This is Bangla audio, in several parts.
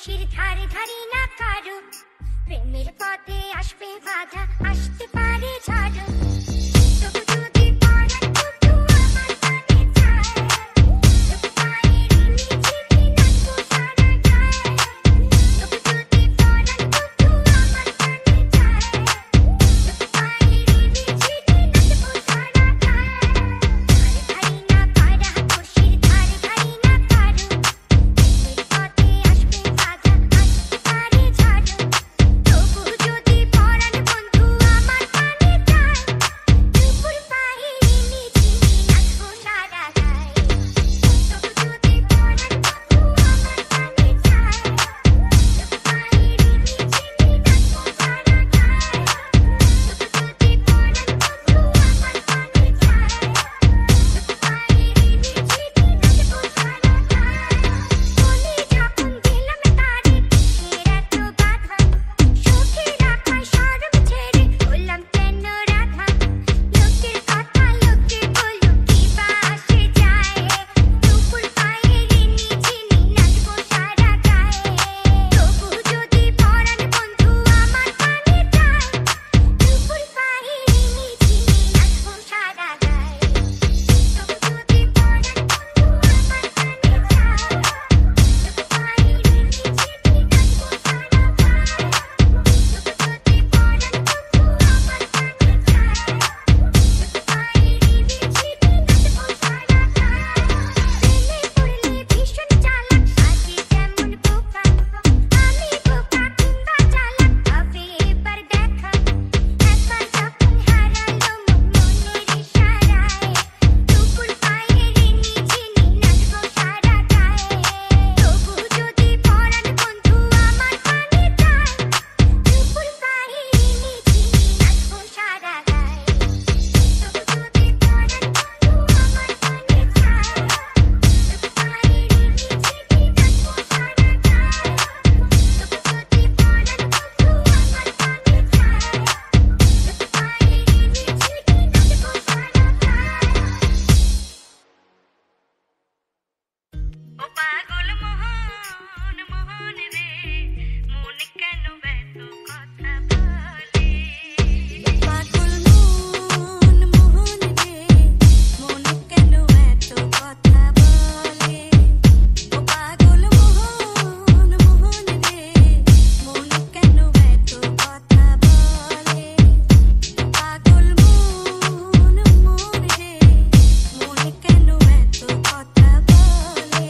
খুশির ধারে ধারি না কারো, প্রেমের পথে আসবে বাধা, আসতে পারে ঝড়। তবু যদি পরাণ বন্ধু আমার কানে চায়, তবু পায়ের নিচে নাচবো সারা গায়ে। তবু যদি পরাণ বন্ধু আমার কানে চায়, তবু পায়ের নিচে নাচবো সারা গায়ে। ধারে ধারি না পারা খুশির ধারে ধারি না কারো, প্রেমের পথে আসবে বাধা, আসতে পারে ঝড়। তবু যদি পরাণ বন্ধু আমার কানে চায়, দুপুর পায়ের নিচে নাচবো সারা গায়ে। তবু যদি পরাণ বন্ধু আমার কানে চায়, তবু পায়ের নিচে নাচবো সারা গায়ে। তবু যদি পরাণ বন্ধু আমার কানে চায়, তবু পায়ের নিচে নাচবো সারা গায়ে। বলি যখন দিলাম তারে কিসের এত বাধা, সুখের আকাশ শরম ছেড়ে হলাম কেন রাধা। লোকের কথা লোকে বলুক কি বা আসে যায়, দুপুর পায়ের নিচে নাচবো সারা গায়ে। তবু যদি পরাণ বন্ধু আমার কানে চায়, দুপুর পায়ের নিচে নাচবো সারা গায়ে। তবু যদি পরাণ বন্ধু আমার কানে চায়, তবু পায়ের নিচে নাচবো সারা গায়ে। তবু যদি পরাণ বন্ধু আমার কানে চায়, তবু পায়ের নিচে নাচবো সারা গায়ে। প্রেমে পড়লে ভীষণ চালাক সাজি যেমন বোকা, আমি বোকা কিংবা চালাক হবে এবার দেখা। একবার যখন হারালো মনের ইশারায়, দুপুর পায়ের নিচে নাচবো সারা গায়ে। তবু যদি পরাণ বন্ধু আমার কানে চায়, দুপুর পায়ের নিচে নাচবো সারা গায়ে। তবু যদি পরাণ বন্ধু আমার কানে চায়, তবু পায়ের নিচে নাচবো সারা গায়ে। তবু যদি পরাণ বন্ধু আমার কানে চায়, তবু পায়ের নিচে নাচবো সারা গায়ে। ও পাগল মোহন মোহন রে, মন কেন এত কথা বলে। পাগল মন মোহন রে, মন কেন এত কথা বলে। ও পাগল মোহন মোহন রে, মন কেন এত কথা বলে। পাগল মন মোহন রে, মন কেন এত কথা বলে।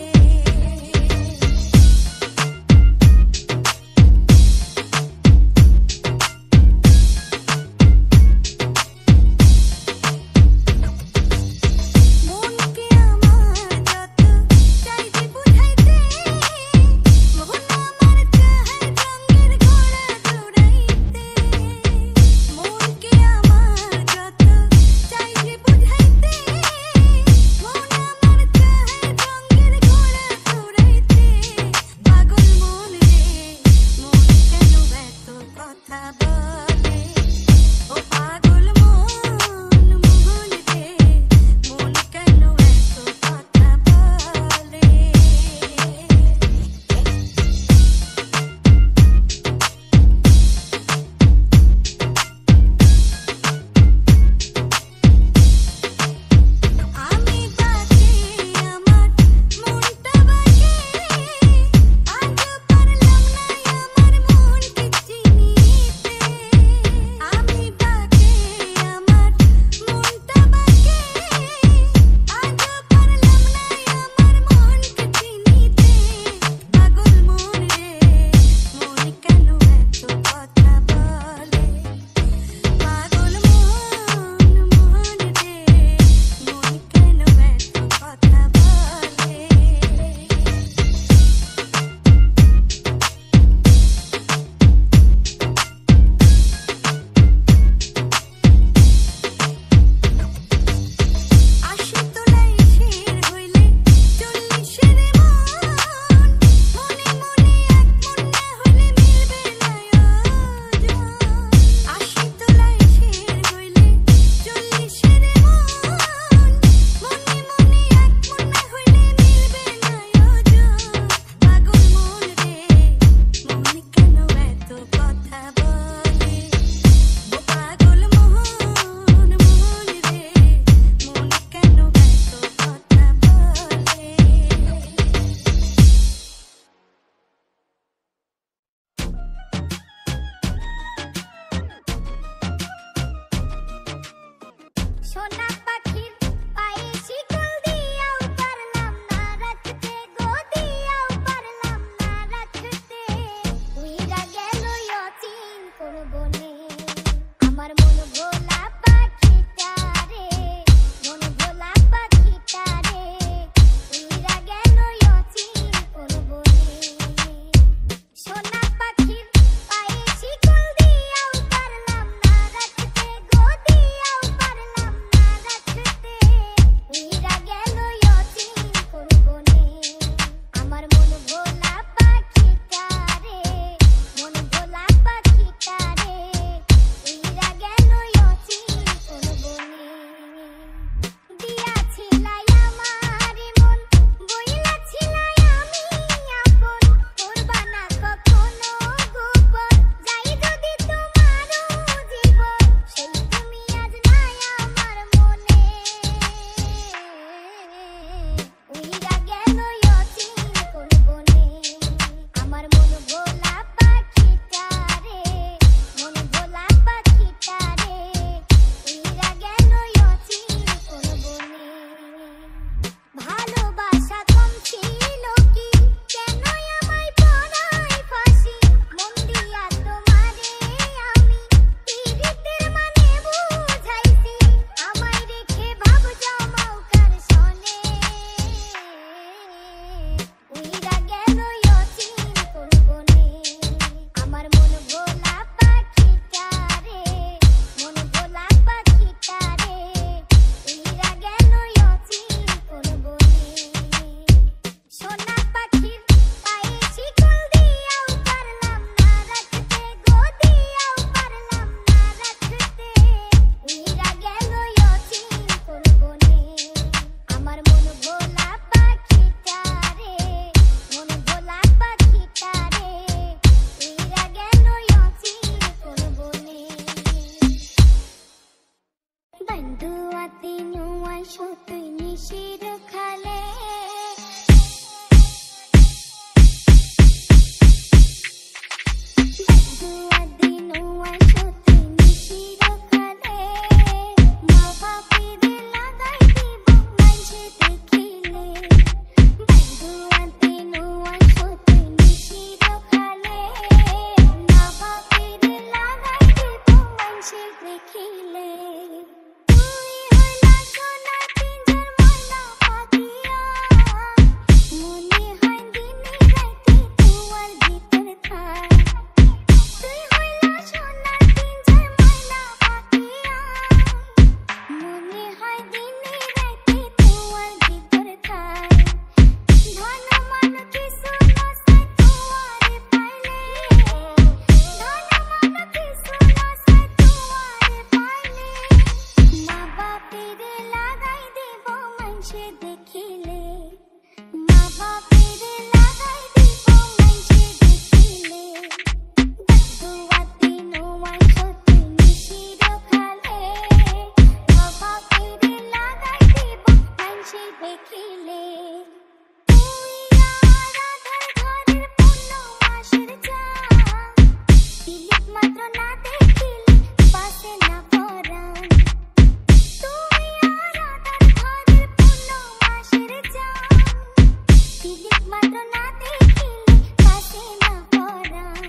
মাত্র না দেখিলে বাসে না পরাণ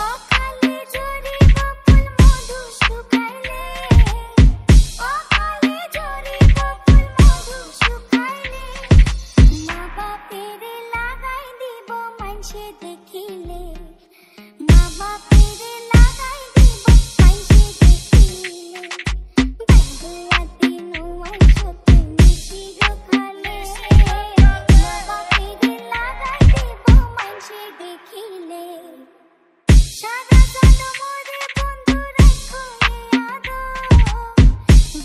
অকালে ঝরিব ফুল মধু শুকাইলে অকালে ঝরিব ফুল মধু শুকাইলে মা বাপেরে লাগাই দিব মানসে দেখিলে মা বাপেরে লাগাই দিব মানসে দেখিলে বাগুয়াতে নোয়াই সতে মিশির খালে মা বাপেরে লাগাই দিব মানসে দেখিলে সারা জনমরে বন্ধু রাখো এ আদর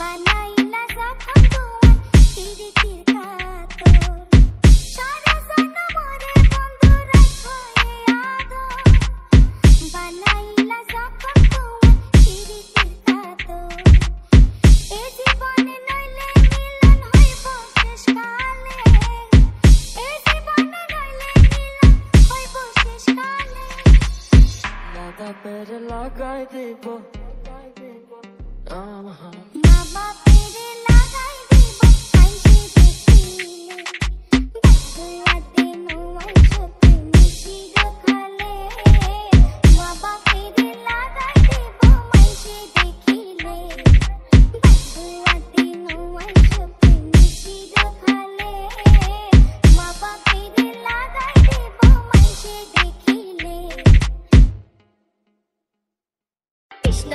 বানাইলা যখন তোমার প্রীতির কাতর সারা জনমরে বন্ধু রাখো এ আদর বানাইলা যখন তোমার প্রীতির কাতর এ জীবনে নইলে মিলন হইব শেষকালে এ জীবনে নইলে মিলন হইব শেষকালে মা বাপেরে লাগাই দিব মা বাপেরে লাগাই দিব মানসে দেখিলে বাগুয়াতে নোয়াই সতে মিশির খালে মা বাপেরে লাগাই দিব মানসে দেখিলে বাগুয়াতে নোয়াই সতে মিশির খালে মা বাপেরে লাগাই দিব মানসে দেখিলে কৃষ্ণ